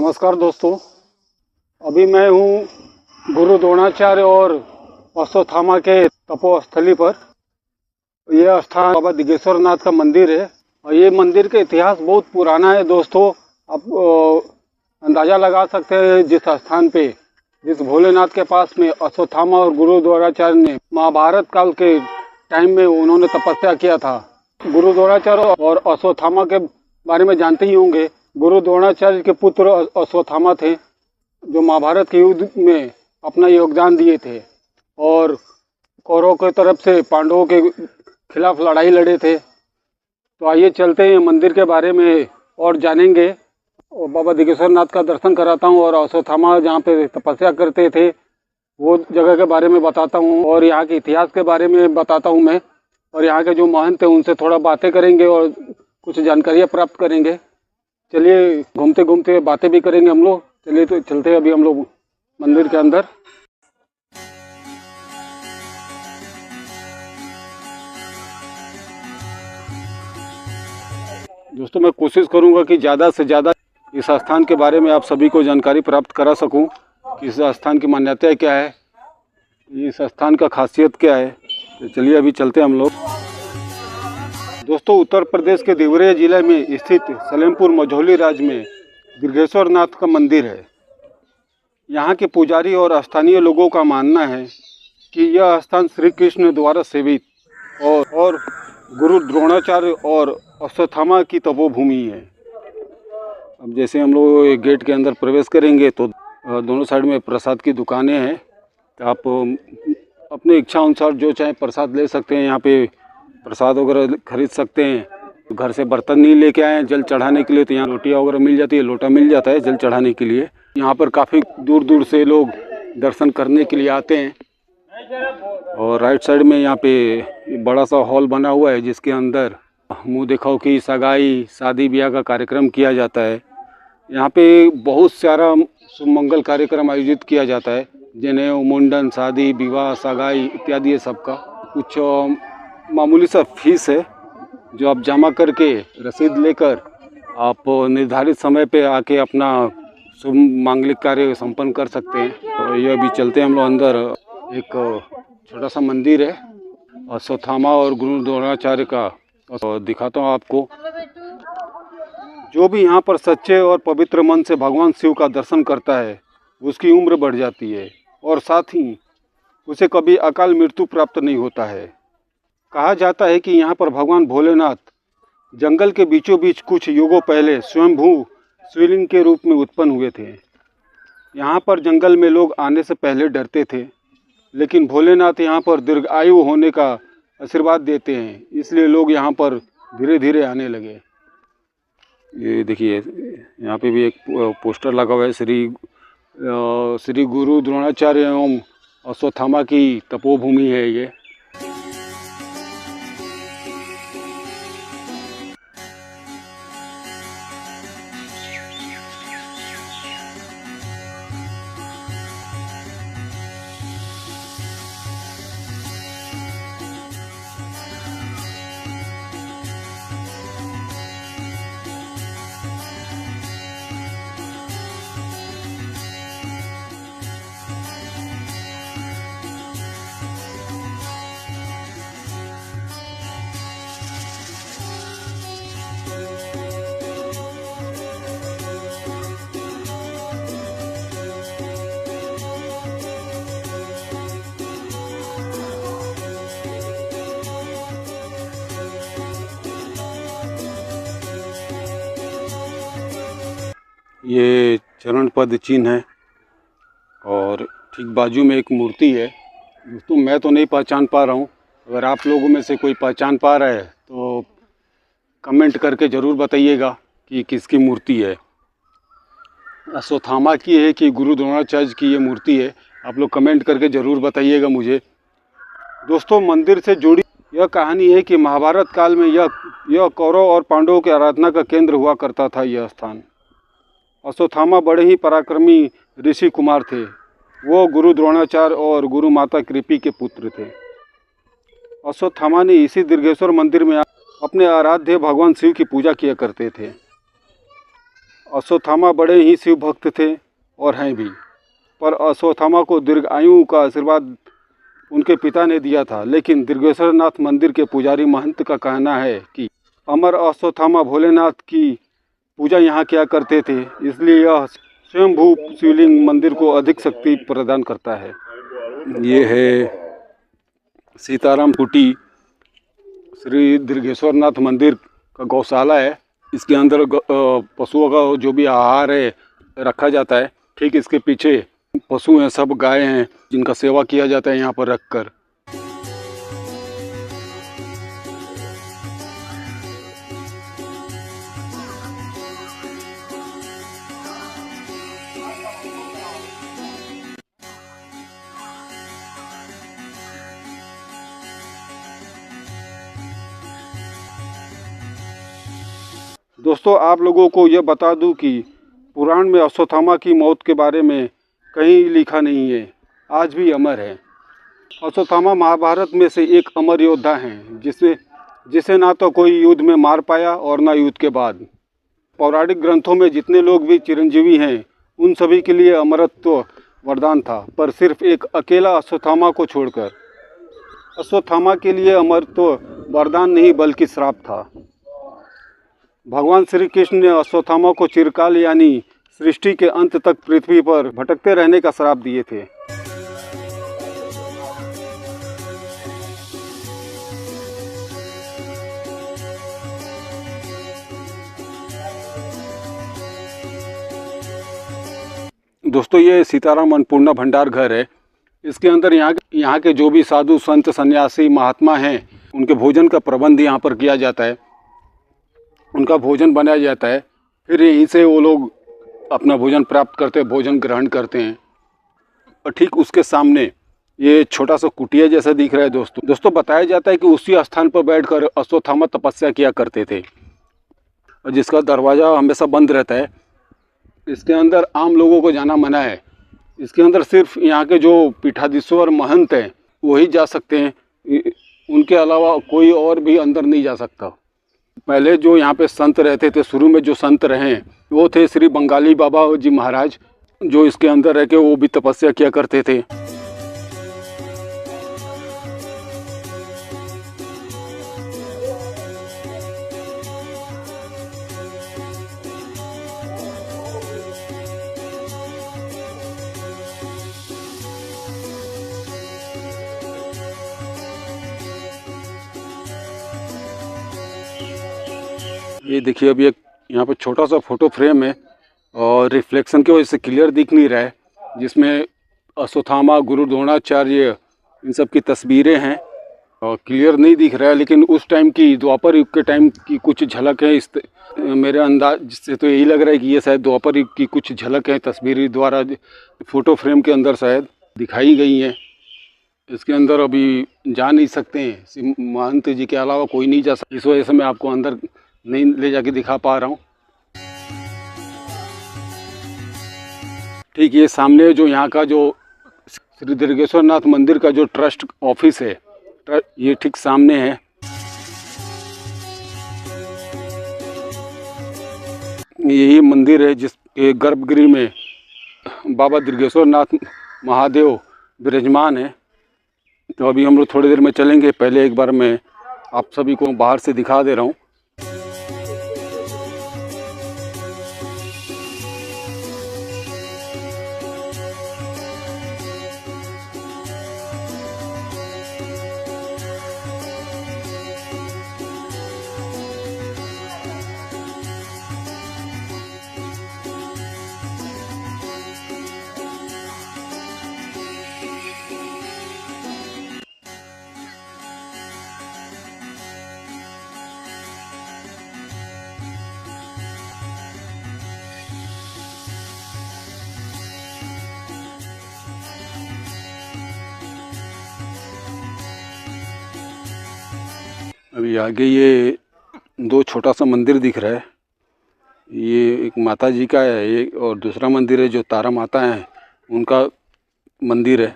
नमस्कार दोस्तों। अभी मैं हूँ गुरु द्रोणाचार्य और अश्वत्थामा के तपोस्थली पर। यह स्थान बाबा दिगेश्वर नाथ का मंदिर है और ये मंदिर का इतिहास बहुत पुराना है दोस्तों। आप अंदाज़ा लगा सकते हैं जिस स्थान पे, जिस भोलेनाथ के पास में अश्वत्थामा और गुरु द्रोणाचार्य ने महाभारत काल के टाइम में उन्होंने तपस्या किया था। गुरु द्रोणाचार्य और अश्वत्थामा के बारे में जानते ही होंगे। गुरु द्रोणाचार्य के पुत्र अश्वत्थामा थे जो महाभारत के युद्ध में अपना योगदान दिए थे और कौरवों की तरफ से पांडवों के खिलाफ लड़ाई लड़े थे। तो आइए चलते हैं मंदिर के बारे में और जानेंगे और बाबा दिगेश्वर नाथ का दर्शन कराता हूँ और अश्वत्थामा जहाँ पे तपस्या करते थे वो जगह के बारे में बताता हूँ और यहाँ के इतिहास के बारे में बताता हूँ मैं। और यहाँ के जो महंत थे उनसे थोड़ा बातें करेंगे और कुछ जानकारियाँ प्राप्त करेंगे। चलिए घूमते घूमते बातें भी करेंगे हम लोग। चलिए तो चलते हैं अभी हम लोग मंदिर के अंदर। दोस्तों मैं कोशिश करूंगा कि ज़्यादा से ज़्यादा इस स्थान के बारे में आप सभी को जानकारी प्राप्त करा सकूं कि इस स्थान की मान्यता क्या है, इस स्थान का खासियत क्या है। तो चलिए अभी चलते हैं हम लोग। दोस्तों उत्तर प्रदेश के देवरिया जिले में स्थित सलेमपुर मझौली राज्य में दिगेश्वर नाथ का मंदिर है। यहाँ के पुजारी और स्थानीय लोगों का मानना है कि यह स्थान श्री कृष्ण द्वारा सेवित और गुरु द्रोणाचार्य और अश्वत्थामा की तपोभूमि है। अब जैसे हम लोग गेट के अंदर प्रवेश करेंगे तो दोनों साइड में प्रसाद की दुकानें हैं। तो आप अपने इच्छा अनुसार जो चाहे प्रसाद ले सकते हैं। यहाँ पे प्रसाद वगैरह खरीद सकते हैं। घर से बर्तन नहीं लेके आए जल चढ़ाने के लिए तो यहाँ रोटियाँ वगैरह मिल जाती है, लोटा मिल जाता है जल चढ़ाने के लिए। यहाँ पर काफ़ी दूर दूर से लोग दर्शन करने के लिए आते हैं। और राइट साइड में यहाँ पे बड़ा सा हॉल बना हुआ है जिसके अंदर मुँह दिखाओ की सगाई शादी ब्याह का कार्यक्रम किया जाता है। यहाँ पे बहुत सारा सुमंगल कार्यक्रम आयोजित किया जाता है, जनेऊ, मुंडन, शादी विवाह, सगाई इत्यादि सबका। कुछ मामूली सा फीस है जो आप जमा करके रसीद लेकर आप निर्धारित समय पे आके अपना शुभ मांगलिक कार्य संपन्न कर सकते हैं। तो ये अभी चलते हैं हम लोग अंदर। एक छोटा सा मंदिर है अश्वत्थामा और गुरु द्रोणाचार्य का, तो दिखाता हूँ आपको। जो भी यहाँ पर सच्चे और पवित्र मन से भगवान शिव का दर्शन करता है उसकी उम्र बढ़ जाती है और साथ ही उसे कभी अकाल मृत्यु प्राप्त नहीं होता है। कहा जाता है कि यहाँ पर भगवान भोलेनाथ जंगल के बीचों बीच कुछ युगों पहले स्वयंभू शिवलिंग के रूप में उत्पन्न हुए थे। यहाँ पर जंगल में लोग आने से पहले डरते थे, लेकिन भोलेनाथ यहाँ पर दीर्घायु होने का आशीर्वाद देते हैं, इसलिए लोग यहाँ पर धीरे धीरे आने लगे। ये देखिए यहाँ पे भी एक पोस्टर लगा हुआ है, श्री गुरु द्रोणाचार्य एवं अश्वत्थामा की तपोभूमि है ये। ये चरण पद चिन्ह है और ठीक बाजू में एक मूर्ति है। दोस्तों मैं तो नहीं पहचान पा रहा हूँ, अगर आप लोगों में से कोई पहचान पा रहा है तो कमेंट करके ज़रूर बताइएगा कि किसकी मूर्ति है, अश्वत्थामा की है कि गुरु द्रोणाचार्य की ये मूर्ति है। आप लोग कमेंट करके ज़रूर बताइएगा मुझे। दोस्तों मंदिर से जुड़ी यह कहानी है कि महाभारत काल में यह कौरव और पांडवों की आराधना का केंद्र हुआ करता था। यह स्थान अश्वत्थामा बड़े ही पराक्रमी ऋषि कुमार थे। वो गुरु द्रोणाचार्य और गुरु माता कृपी के पुत्र थे। अश्वत्थामा ने इसी दिगेश्वर मंदिर में अपने आराध्य भगवान शिव की पूजा किया करते थे। अश्वत्थामा बड़े ही शिव भक्त थे और हैं भी, पर अश्वत्थामा को दीर्घ आयु का आशीर्वाद उनके पिता ने दिया था। लेकिन दीर्घेश्वर नाथ मंदिर के पुजारी महंत का कहना है कि अमर अश्वत्थामा भोलेनाथ की पूजा यहाँ किया करते थे, इसलिए यह स्वयंभू शिवलिंग मंदिर को अधिक शक्ति प्रदान करता है। ये है सीताराम कुटी श्री दीर्घेश्वर नाथ मंदिर का गौशाला है। इसके अंदर पशुओं का जो भी आहार है रखा जाता है। ठीक इसके पीछे पशु हैं, सब गाय हैं जिनका सेवा किया जाता है यहाँ पर रखकर। दोस्तों, आप लोगों को यह बता दूं कि पुराण में अश्वत्थामा की मौत के बारे में कहीं लिखा नहीं है, आज भी अमर है। अश्वत्थामा महाभारत में से एक अमर योद्धा हैं जिसे ना तो कोई युद्ध में मार पाया और ना युद्ध के बाद। पौराणिक ग्रंथों में जितने लोग भी चिरंजीवी हैं उन सभी के लिए अमरत्व वरदान था, पर सिर्फ एक अकेला अश्वत्थामा को छोड़कर। अश्वत्थामा के लिए अमरत्व वरदान नहीं बल्कि श्राप था। भगवान श्री कृष्ण ने अश्वत्थामा को चिरकाल यानी सृष्टि के अंत तक पृथ्वी पर भटकते रहने का श्राप दिए थे। दोस्तों, ये सीताराम अन्नपूर्णा भंडार घर है। इसके अंदर यहाँ के जो भी साधु संत सन्यासी महात्मा हैं उनके भोजन का प्रबंध यहाँ पर किया जाता है। उनका भोजन बनाया जाता है, फिर यहीं से वो लोग अपना भोजन प्राप्त करते हैं, भोजन ग्रहण करते हैं। और ठीक उसके सामने ये छोटा सा कुटिया जैसा दिख रहा है। दोस्तों बताया जाता है कि उसी स्थान पर बैठकर अश्वत्थामा तपस्या किया करते थे, और जिसका दरवाज़ा हमेशा बंद रहता है। इसके अंदर आम लोगों को जाना मना है। इसके अंदर सिर्फ यहाँ के जो पीठाधीश्वर महंत हैं वही जा सकते हैं, उनके अलावा कोई और भी अंदर नहीं जा सकता। पहले जो यहाँ पे संत रहते थे, शुरू में जो संत रहे वो थे श्री बंगाली बाबा जी महाराज, जो इसके अंदर रह के वो भी तपस्या किया करते थे। ये देखिए, अभी एक यहाँ पे छोटा सा फोटो फ्रेम है और रिफ्लेक्शन की वजह से क्लियर दिख नहीं रहा है, जिसमें अश्वत्थामा, गुरु द्रोणाचार्य इन सब की तस्वीरें हैं और क्लियर नहीं दिख रहा है। लेकिन उस टाइम की, द्वापर युग के टाइम की कुछ झलक है। मेरे अंदाज से तो यही लग रहा है कि ये शायद द्वापर युग की कुछ झलक है, तस्वीर द्वारा फोटो फ्रेम के अंदर शायद दिखाई गई हैं। इसके अंदर अभी जा नहीं सकते हैं, महंत जी के अलावा कोई नहीं जा सकता, इस वजह से मैं आपको अंदर नहीं ले जाके दिखा पा रहा हूँ। ठीक ये सामने जो यहाँ का जो श्री दीर्घेश्वर नाथ मंदिर का जो ट्रस्ट ऑफिस है, ये ठीक सामने है। यही मंदिर है जिसके गर्भगृह में बाबा दीर्घेश्वर नाथ महादेव विराजमान है। तो अभी हम लोग थोड़ी देर में चलेंगे, पहले एक बार मैं आप सभी को बाहर से दिखा दे रहा हूँ। अभी आगे ये दो छोटा सा मंदिर दिख रहा है। ये एक माता जी का है, ये और दूसरा मंदिर है जो तारा माता है उनका मंदिर है।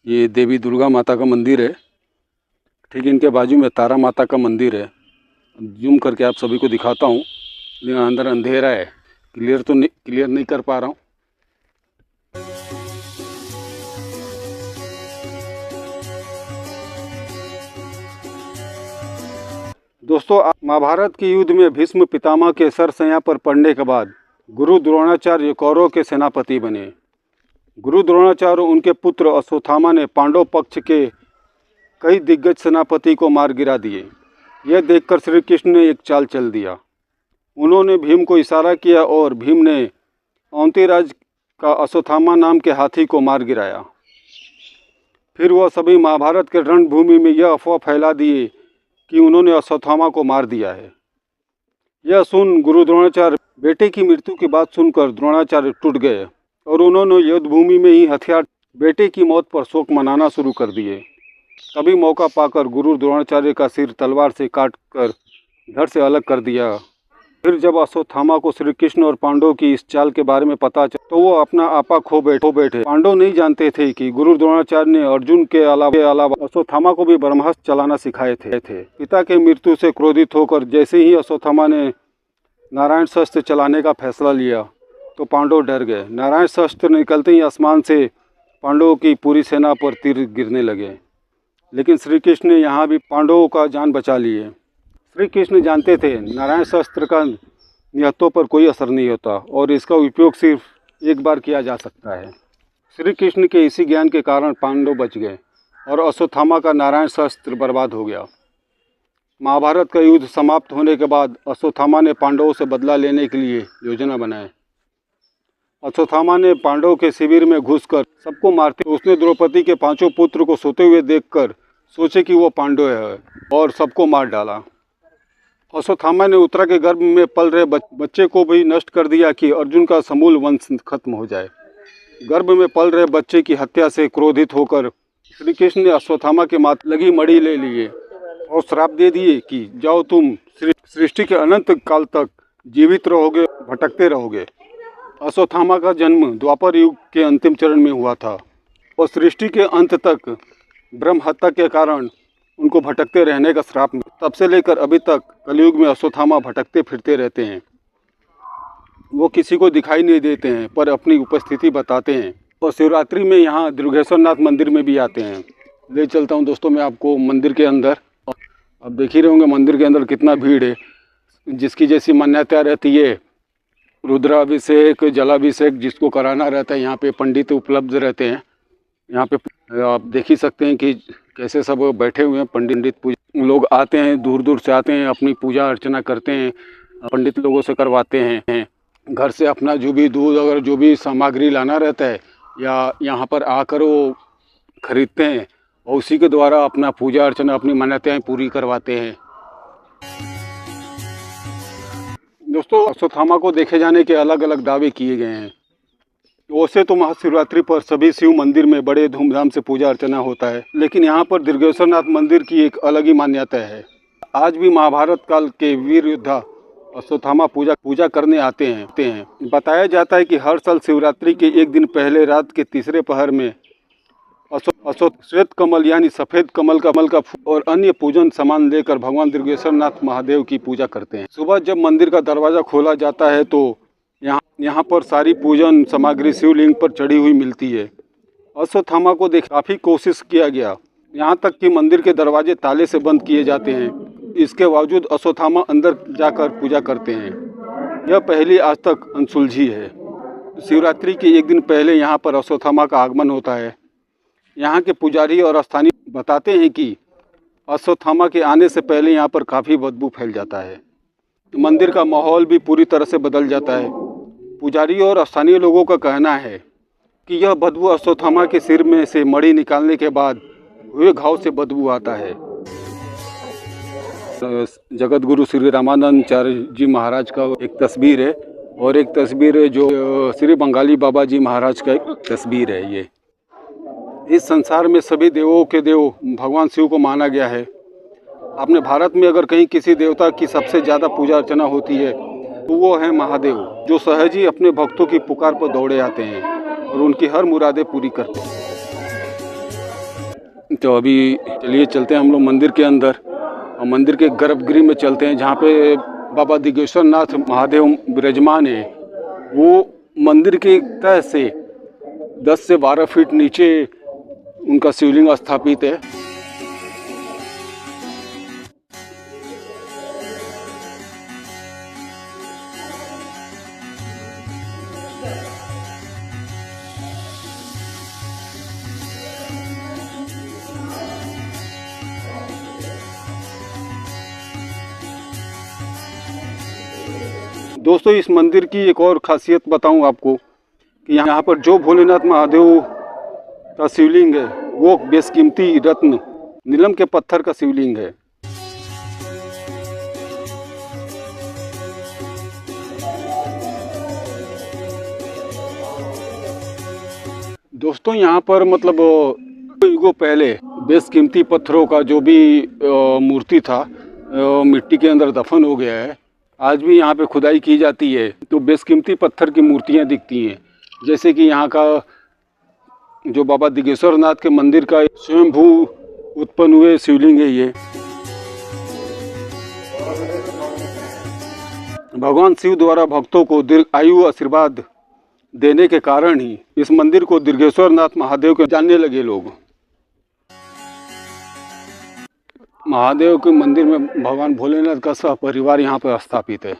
ये देवी दुर्गा माता का मंदिर है ठीक इनके बाजू में तारा माता का मंदिर है। जूम करके आप सभी को दिखाता हूँ, लेकिन अंदर अंधेरा है, क्लियर नहीं कर पा रहा हूँ। दोस्तों, महाभारत के युद्ध में भीष्म पितामह के सरसैया पर पड़ने के बाद गुरु द्रोणाचार्य कौरवों के सेनापति बने। गुरु द्रोणाचार्य और उनके पुत्र अश्वत्थामा ने पांडव पक्ष के कई दिग्गज सेनापति को मार गिरा दिए। यह देखकर श्री कृष्ण ने एक चाल चल दिया। उन्होंने भीम को इशारा किया और भीम ने अवंतीराज का अश्वत्थामा नाम के हाथी को मार गिराया। फिर वह सभी महाभारत के रणभूमि में यह अफवाह फैला दिए कि उन्होंने अश्वत्थामा को मार दिया है। यह सुन गुरु द्रोणाचार्य बेटे की मृत्यु की बात सुनकर द्रोणाचार्य टूट गए और उन्होंने युद्ध भूमि में ही हथियार बेटे की मौत पर शोक मनाना शुरू कर दिए। तभी मौका पाकर गुरु द्रोणाचार्य का सिर तलवार से काटकर धड़ से अलग कर दिया। फिर जब अश्वत्थामा को श्री कृष्ण और पांडवों की इस चाल के बारे में पता चला तो वो अपना आपा खो बैठे। पांडव नहीं जानते थे कि गुरु द्रोणाचार्य ने अर्जुन के अलावा अश्वत्थामा को भी ब्रह्मास्त्र चलाना सिखाए थे। पिता के मृत्यु से क्रोधित होकर जैसे ही अश्वत्थामा ने नारायण शस्त्र चलाने का फैसला लिया तो पांडव डर गए। नारायण शस्त्र निकलते ही आसमान से पांडवों की पूरी सेना पर तीर गिरने लगे, लेकिन श्री कृष्ण ने यहाँ भी पांडवों का जान बचा लिए। श्री कृष्ण जानते थे नारायण शस्त्र का निहत्तों पर कोई असर नहीं होता और इसका उपयोग सिर्फ एक बार किया जा सकता है। श्री कृष्ण के इसी ज्ञान के कारण पांडव बच गए और अश्वत्थामा का नारायण शस्त्र बर्बाद हो गया। महाभारत का युद्ध समाप्त होने के बाद अश्वत्थामा ने पांडवों से बदला लेने के लिए योजना बनाई। अश्वत्थामा ने पांडवों के शिविर में घुसकर सबको मारते उसने द्रौपदी के 5 पुत्र को सोते हुए देखकर सोचे कि वो पांडव है और सबको मार डाला। अश्वत्थामा ने उत्तरा के गर्भ में पल रहे बच्चे को भी नष्ट कर दिया कि अर्जुन का समूल वंश खत्म हो जाए। गर्भ में पल रहे बच्चे की हत्या से क्रोधित होकर श्री कृष्ण ने अश्वत्थामा के माथे लगी मणि ले लिए और श्राप दे दिए कि जाओ तुम सृष्टि के अनंत काल तक जीवित रहोगे, भटकते रहोगे। अश्वत्थामा का जन्म द्वापर युग के अंतिम चरण में हुआ था और सृष्टि के अंत तक ब्रह्म हत्या के कारण उनको भटकते रहने का श्राप मिला। तब से लेकर अभी तक कलयुग में अश्वत्थामा भटकते फिरते रहते हैं। वो किसी को दिखाई नहीं देते हैं पर अपनी उपस्थिति बताते हैं और शिवरात्रि में यहाँ दुर्गेश्वरनाथ मंदिर में भी आते हैं। ले चलता हूँ दोस्तों मैं आपको मंदिर के अंदर। अब देख ही रहे होंगे मंदिर के अंदर कितना भीड़ है। जिसकी जैसी मान्यता रहती है, रुद्राभिषेक, जलाभिषेक जिसको कराना रहता है, यहाँ पे पंडित उपलब्ध रहते हैं। यहाँ पे आप देख ही सकते हैं कि कैसे सब बैठे हुए हैं। पंडित पूजा लोग आते हैं, दूर दूर से आते हैं, अपनी पूजा अर्चना करते हैं, पंडित लोगों से करवाते हैं। घर से अपना जो भी दूध अगर जो भी सामग्री लाना रहता है या यहाँ पर आकर वो खरीदते हैं और उसी के द्वारा अपना पूजा अर्चना अपनी मान्यताएं पूरी करवाते हैं। दोस्तों, अश्वत्थामा को देखे जाने के अलग अलग दावे किए गए हैं। वैसे तो महाशिवरात्रि पर सभी शिव मंदिर में बड़े धूमधाम से पूजा अर्चना होता है, लेकिन यहाँ पर दुर्गेश्वरनाथ मंदिर की एक अलग ही मान्यता है। आज भी महाभारत काल के वीर योद्धा अश्वत्थामा पूजा करने आते हैं। बताया जाता है कि हर साल शिवरात्रि के एक दिन पहले रात के तीसरे पहर में श्वेत कमल यानी सफ़ेद कमल का फूल और अन्य पूजन सामान लेकर भगवान दुर्गेश्वरनाथ महादेव की पूजा करते हैं। सुबह जब मंदिर का दरवाज़ा खोला जाता है तो यहाँ पर सारी पूजन सामग्री शिवलिंग पर चढ़ी हुई मिलती है। अश्वत्थामा को देख काफ़ी कोशिश किया गया, यहाँ तक कि मंदिर के दरवाजे ताले से बंद किए जाते हैं। इसके बावजूद अश्वत्थामा अंदर जाकर पूजा करते हैं। यह पहली आज तक अनसुलझी है। शिवरात्रि के एक दिन पहले यहाँ पर अश्वत्थामा का आगमन होता है। यहाँ के पुजारी और स्थानीय बताते हैं कि अश्वत्थामा के आने से पहले यहाँ पर काफ़ी बदबू फैल जाता है। मंदिर का माहौल भी पूरी तरह से बदल जाता है। पुजारी और स्थानीय लोगों का कहना है कि यह बदबू अश्वत्थामा के सिर में से मणि निकालने के बाद हुए घाव से बदबू आता है। जगत गुरु श्री रामानंदाचार्य जी महाराज का एक तस्वीर है और एक तस्वीर है जो श्री बंगाली बाबा जी महाराज का एक तस्वीर है। ये इस संसार में सभी देवों के देव भगवान शिव को माना गया है। अपने भारत में अगर कहीं किसी देवता की सबसे ज़्यादा पूजा अर्चना होती है तो वो है महादेव, जो सहज ही अपने भक्तों की पुकार पर दौड़े आते हैं और उनकी हर मुरादें पूरी करते हैं। तो अभी चलिए चलते हैं हम लोग मंदिर के अंदर, और मंदिर के गर्भगृह में चलते हैं जहाँ पे बाबा दिगेश्वर नाथ महादेव विराजमान है। वो मंदिर के तह से 10 से 12 फीट नीचे उनका शिवलिंग स्थापित है। दोस्तों, इस मंदिर की एक और खासियत बताऊं आपको कि यहाँ पर जो भोलेनाथ महादेव का शिवलिंग है वो बेशकीमती रत्न नीलम के पत्थर का शिवलिंग है। दोस्तों, यहाँ पर मतलब युगों पहले बेशकीमती पत्थरों का जो भी मूर्ति था मिट्टी के अंदर दफन हो गया है। आज भी यहाँ पे खुदाई की जाती है तो बेशकीमती पत्थर की मूर्तियाँ दिखती हैं, जैसे कि यहाँ का जो बाबा दिगेश्वर नाथ के मंदिर का स्वयंभू उत्पन्न हुए शिवलिंग है। ये भगवान शिव द्वारा भक्तों को दीर्घ आयु आशीर्वाद देने के कारण ही इस मंदिर को दिगेश्वर नाथ महादेव के जानने लगे लोग। महादेव के मंदिर में भगवान भोलेनाथ का सह परिवार यहाँ पर स्थापित है।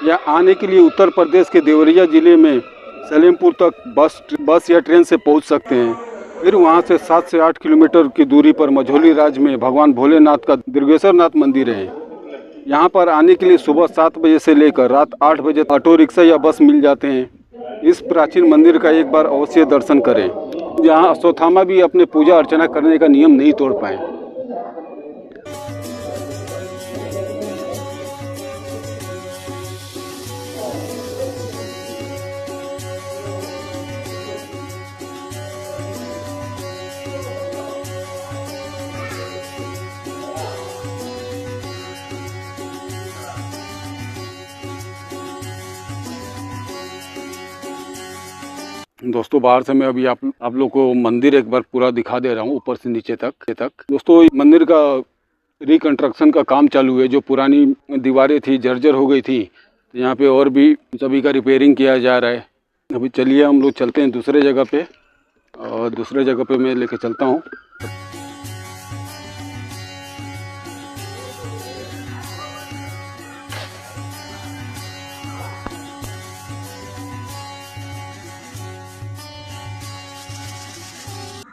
यहाँ आने के लिए उत्तर प्रदेश के देवरिया जिले में सलेमपुर तक बस या ट्रेन से पहुँच सकते हैं। फिर वहाँ से 7 से 8 किलोमीटर की दूरी पर मझौली राज्य में भगवान भोलेनाथ का दिगेश्वर नाथ मंदिर है। यहाँ पर आने के लिए सुबह 7 बजे से लेकर रात 8 बजे ऑटो रिक्शा या बस मिल जाते हैं। इस प्राचीन मंदिर का एक बार अवश्य दर्शन करें। जहाँ अश्वत्थामा भी अपने पूजा अर्चना करने का नियम नहीं तोड़ पाए। दोस्तों, बाहर से मैं अभी आप लोग को मंदिर एक बार पूरा दिखा दे रहा हूँ, ऊपर से नीचे तक। दोस्तों, मंदिर का रिकंस्ट्रक्शन का काम चालू है। जो पुरानी दीवारें थी जर्जर हो गई थी, तो यहाँ पे और भी सभी का रिपेयरिंग किया जा रहा है। अभी चलिए हम लोग चलते हैं दूसरे जगह पे, और दूसरे जगह पे मैं लेके चलता हूँ।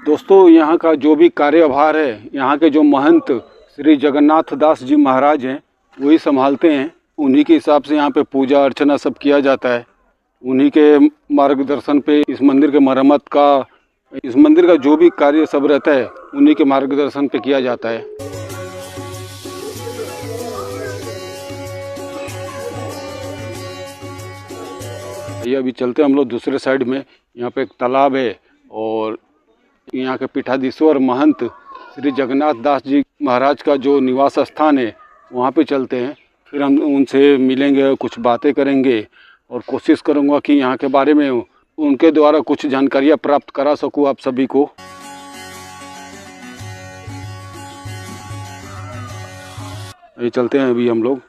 दोस्तों, यहाँ का जो भी कार्यभार है, यहाँ के जो महंत श्री जगन्नाथ दास जी महाराज हैं, वही संभालते हैं। उन्हीं के हिसाब से यहाँ पे पूजा अर्चना सब किया जाता है। उन्हीं के मार्गदर्शन पे इस मंदिर के मरम्मत का, इस मंदिर का जो भी कार्य सब रहता है, उन्हीं के मार्गदर्शन पे किया जाता है। ये अभी चलते हैं हम लोग दूसरे साइड में। यहाँ पे एक तालाब है और यहाँ के पीठाधीश्वर महंत श्री जगन्नाथ दास जी महाराज का जो निवास स्थान है, वहाँ पे चलते हैं। फिर हम उनसे मिलेंगे, कुछ बातें करेंगे और कोशिश करूँगा कि यहाँ के बारे में उनके द्वारा कुछ जानकारियाँ प्राप्त करा सकूँ आप सभी को। ये चलते हैं अभी हम लोग।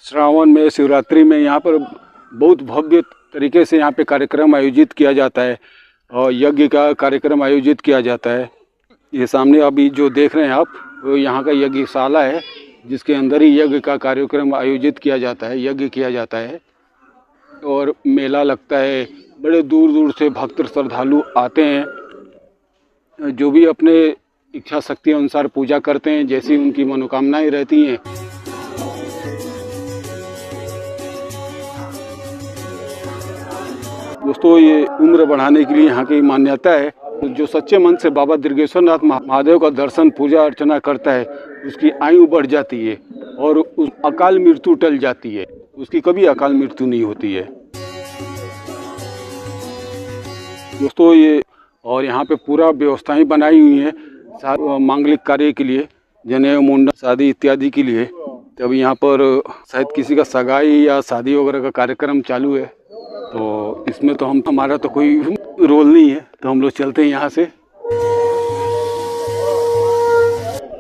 श्रावण में शिवरात्रि में यहाँ पर बहुत भव्य तरीके से यहाँ पे कार्यक्रम आयोजित किया जाता है और यज्ञ का कार्यक्रम आयोजित किया जाता है। ये सामने अभी जो देख रहे हैं आप, वो यहाँ का यज्ञशाला है, जिसके अंदर ही यज्ञ का कार्यक्रम आयोजित किया जाता है, यज्ञ किया जाता है और मेला लगता है। बड़े दूर दूर से भक्त श्रद्धालु आते हैं, जो भी अपने इच्छा शक्ति अनुसार पूजा करते हैं, जैसी उनकी मनोकामनाएं रहती हैं। दोस्तों, ये उम्र बढ़ाने के लिए यहाँ की मान्यता है। जो सच्चे मन से बाबा दिगेश्वर नाथ महादेव का दर्शन पूजा अर्चना करता है, उसकी आयु बढ़ जाती है और उस अकाल मृत्यु टल जाती है। उसकी कभी अकाल मृत्यु नहीं होती है। दोस्तों, ये और यहाँ पे पूरा व्यवस्थाएं बनाई हुई हैं मांगलिक कार्य के लिए, जनेऊ, मुंडन, शादी इत्यादि के लिए। तो अभी यहाँ पर शायद किसी का सगाई या शादी वगैरह का कार्यक्रम चालू है, तो इसमें तो हमारा तो कोई रोल नहीं है, तो हम लोग चलते हैं यहाँ से।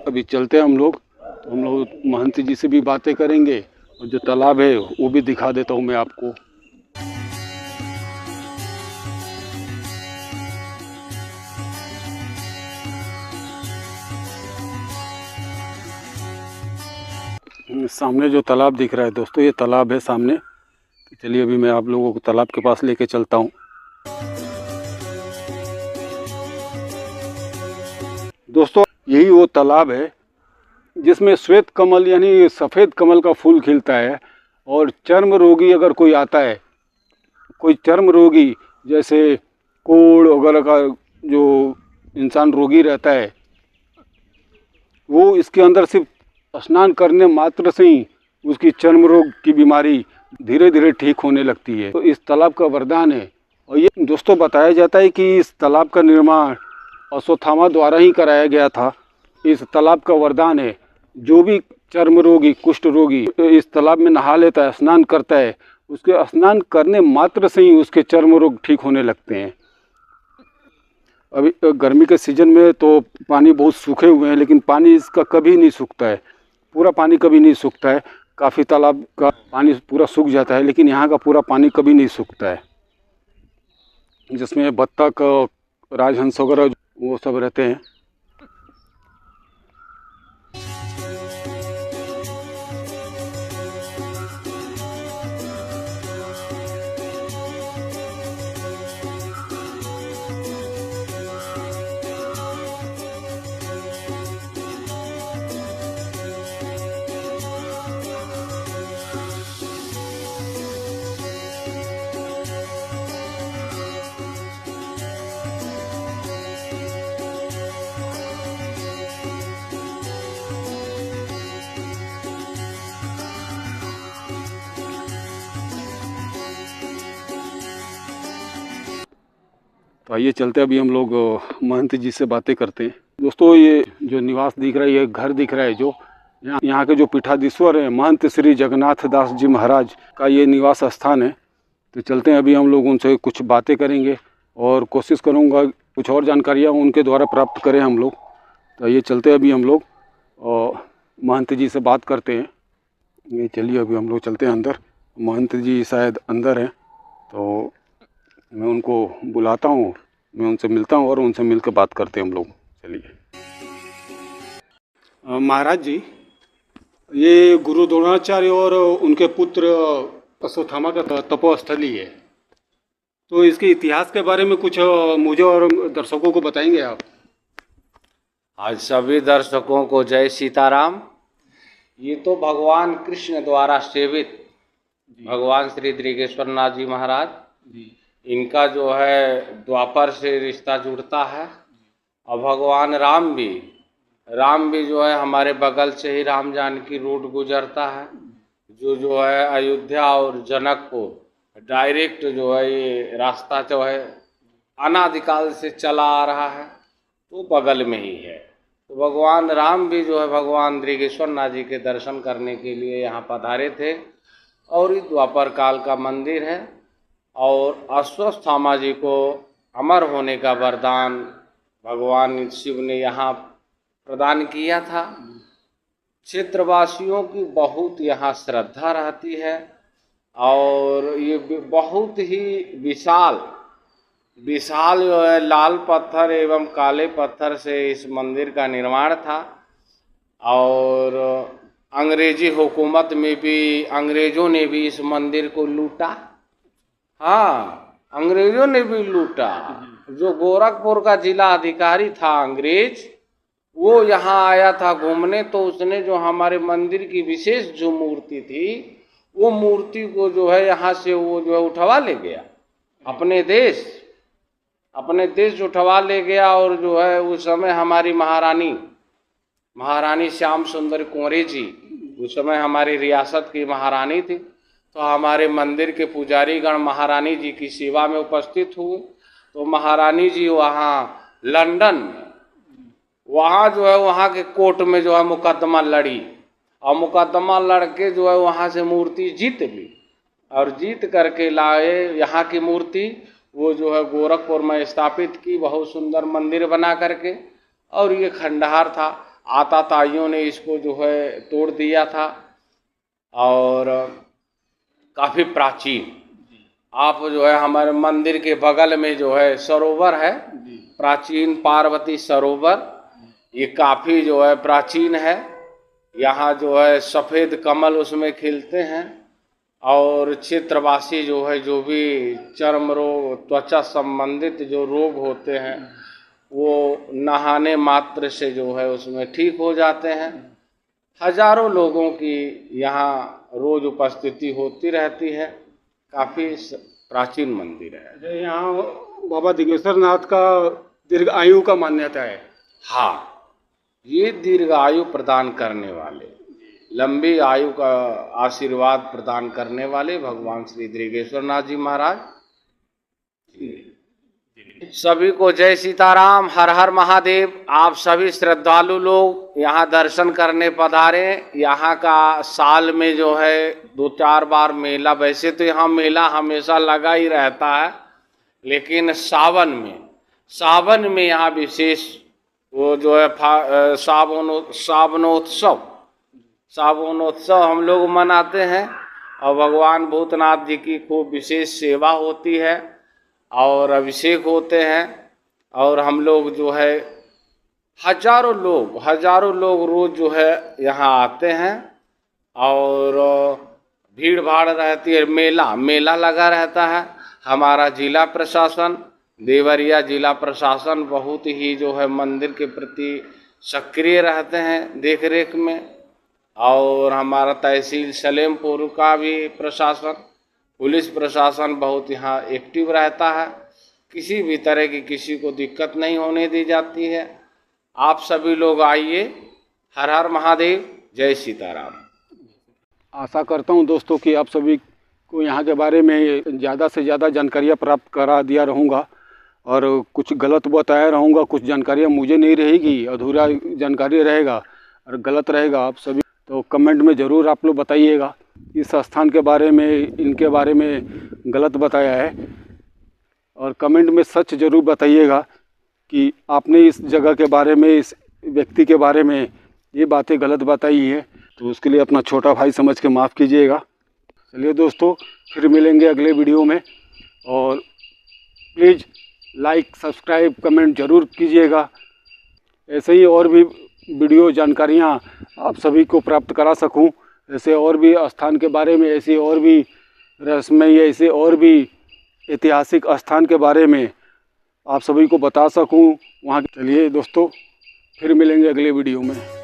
अभी चलते हैं हम लोग, तो हम लोग महंत जी से भी बातें करेंगे और जो तालाब है वो भी दिखा देता हूँ मैं आपको। सामने जो तालाब दिख रहा है दोस्तों, ये तालाब है सामने। तो चलिए अभी मैं आप लोगों को तालाब के पास लेके चलता हूँ। दोस्तों यही वो तालाब है जिसमें श्वेत कमल यानी सफ़ेद कमल का फूल खिलता है। और चर्म रोगी अगर कोई आता है, कोई चर्म रोगी जैसे कोढ़ वगैरह का जो इंसान रोगी रहता है, वो इसके अंदर सिर्फ स्नान करने मात्र से ही उसकी चर्म रोग की बीमारी धीरे धीरे ठीक होने लगती है। तो इस तालाब का वरदान है। और ये दोस्तों बताया जाता है कि इस तालाब का निर्माण अश्वत्थामा द्वारा ही कराया गया था। इस तालाब का वरदान है, जो भी चर्म रोगी, कुष्ठ रोगी इस तालाब में नहा लेता है, स्नान करता है, उसके स्नान करने मात्र से ही उसके चर्म रोग ठीक होने लगते हैं। अभी गर्मी के सीज़न में तो पानी बहुत सूखे हुए हैं, लेकिन पानी इसका कभी नहीं सूखता है, पूरा पानी कभी नहीं सूखता है। काफ़ी तालाब का पानी पूरा सूख जाता है, लेकिन यहाँ का पूरा पानी कभी नहीं सूखता है, जिसमें बत्तख, राजहंस वगैरह वो सब रहते हैं। तो आइए चलते हैं, अभी हम लोग महंत जी से बातें करते हैं। दोस्तों ये जो निवास दिख रहा है, ये घर दिख रहा है, जो यहाँ के जो पीठाधीश्वर है महंत श्री जगन्नाथ दास जी महाराज का ये निवास स्थान है। तो चलते हैं, अभी हम लोग उनसे कुछ बातें करेंगे और कोशिश करूँगा कुछ और जानकारियाँ उनके द्वारा प्राप्त करें हम लोग। तो ये चलते हैं, अभी हम लोग महंत जी से बात करते हैं। ये चलिए अभी हम लोग चलते हैं अंदर। महंत जी शायद अंदर हैं, तो मैं उनको बुलाता हूँ, मैं उनसे मिलता हूँ और उनसे मिलकर बात करते हैं हम लोग। चलिए। महाराज जी, ये गुरु द्रोणाचार्य और उनके पुत्र अश्वत्थामा का तपोस्थली है, तो इसके इतिहास के बारे में कुछ मुझे और दर्शकों को बताएंगे आप? आज सभी दर्शकों को जय सीताराम। ये तो भगवान कृष्ण द्वारा सेवित भगवान श्री दृगेश्वर नाथ जी महाराज जी, इनका जो है द्वापर से रिश्ता जुड़ता है। और भगवान राम भी जो है हमारे बगल से ही राम जानकी रोड गुजरता है, जो है अयोध्या और जनकपुर डायरेक्ट जो है ये रास्ता जो है अनादिकाल से चला आ रहा है, तो बगल में ही है। तो भगवान राम भी जो है भगवान दृगेश्वर नाथ जी के दर्शन करने के लिए यहाँ पधारे थे। और ये द्वापर काल का मंदिर है। और अश्वत्थामा जी को अमर होने का वरदान भगवान शिव ने यहाँ प्रदान किया था। क्षेत्रवासियों की बहुत यहाँ श्रद्धा रहती है और ये बहुत ही विशाल जो है लाल पत्थर एवं काले पत्थर से इस मंदिर का निर्माण था। और अंग्रेजी हुकूमत में भी अंग्रेज़ों ने भी इस मंदिर को लूटा। हाँ, अंग्रेज़ों ने भी लूटा। जो गोरखपुर का जिला अधिकारी था अंग्रेज, वो यहाँ आया था घूमने, तो उसने जो हमारे मंदिर की विशेष जो मूर्ति थी, वो मूर्ति को जो है यहाँ से वो जो है उठवा ले गया अपने देश उठवा ले गया। और जो है उस समय हमारी महारानी श्याम सुंदर कुंवरी जी उस समय हमारी रियासत की महारानी थी। तो हमारे मंदिर के पुजारी गण महारानी जी की सेवा में उपस्थित हुए। तो महारानी जी वहाँ लंदन में वहाँ जो है वहाँ के कोर्ट में जो है मुकदमा लड़ी और मुकदमा लड़के जो है वहाँ से मूर्ति जीत ली और जीत करके लाए यहाँ की मूर्ति, वो जो है गोरखपुर में स्थापित की, बहुत सुंदर मंदिर बना करके। और ये खंडहर था, आताताइयों ने इसको जो है तोड़ दिया था और काफ़ी प्राचीन। आप जो है हमारे मंदिर के बगल में जो है सरोवर है, प्राचीन पार्वती सरोवर, ये काफ़ी जो है प्राचीन है। यहाँ जो है सफ़ेद कमल उसमें खिलते हैं और क्षेत्रवासी जो है जो भी चर्म रोग, त्वचा संबंधित जो रोग होते हैं वो नहाने मात्र से जो है उसमें ठीक हो जाते हैं। हजारों लोगों की यहाँ रोज उपस्थिति होती रहती है। काफ़ी प्राचीन मंदिर है। यहाँ बाबा दिगेश्वर नाथ का दीर्घ आयु का मान्यता है। हाँ, ये दीर्घ आयु प्रदान करने वाले, लंबी आयु का आशीर्वाद प्रदान करने वाले भगवान श्री दीर्घेश्वर नाथ जी महाराज। सभी को जय सीताराम, हर हर महादेव। आप सभी श्रद्धालु लोग यहाँ दर्शन करने पधारे। यहाँ का साल में जो है 2-4 बार मेला, वैसे तो यहाँ मेला हमेशा लगा ही रहता है, लेकिन सावन में यहाँ विशेष वो जो है सावनोत्सव हम लोग मनाते हैं और भगवान भूतनाथ जी की खूब विशेष सेवा होती है और अभिषेक होते हैं। और हम लोग जो है हजारों लोग रोज जो है यहाँ आते हैं और भीड़ भाड़ रहती है। मेला लगा रहता है। हमारा जिला प्रशासन, देवरिया जिला प्रशासन बहुत ही जो है मंदिर के प्रति सक्रिय रहते हैं देख रेख में। और हमारा तहसील सलेमपुर का भी प्रशासन, पुलिस प्रशासन बहुत यहाँ एक्टिव रहता है। किसी भी तरह की किसी को दिक्कत नहीं होने दी जाती है। आप सभी लोग आइए। हर हर महादेव, जय सीताराम। आशा करता हूँ दोस्तों कि आप सभी को यहाँ के बारे में ज़्यादा से ज़्यादा जानकारियाँ प्राप्त करा दिया रहूँगा और कुछ गलत बताया रहूँगा। कुछ जानकारियाँ मुझे नहीं रहेगी, अधूरा जानकारी रहेगा और गलत रहेगा। आप सभी तो कमेंट में ज़रूर आप लोग बताइएगा इस स्थान के बारे में, इनके बारे में गलत बताया है, और कमेंट में सच ज़रूर बताइएगा कि आपने इस जगह के बारे में, इस व्यक्ति के बारे में ये बातें गलत बताई है। तो उसके लिए अपना छोटा भाई समझ के माफ़ कीजिएगा। चलिए दोस्तों, फिर मिलेंगे अगले वीडियो में और प्लीज़ लाइक, सब्सक्राइब, कमेंट ज़रूर कीजिएगा। ऐसे ही और भी वीडियो जानकारियाँ आप सभी को प्राप्त करा सकूं, ऐसे और भी स्थान के बारे में, ऐसे और भी रहस्यमय, ऐसे और भी ऐतिहासिक स्थान के बारे में आप सभी को बता सकूं वहाँ। चलिए दोस्तों, फिर मिलेंगे अगले वीडियो में।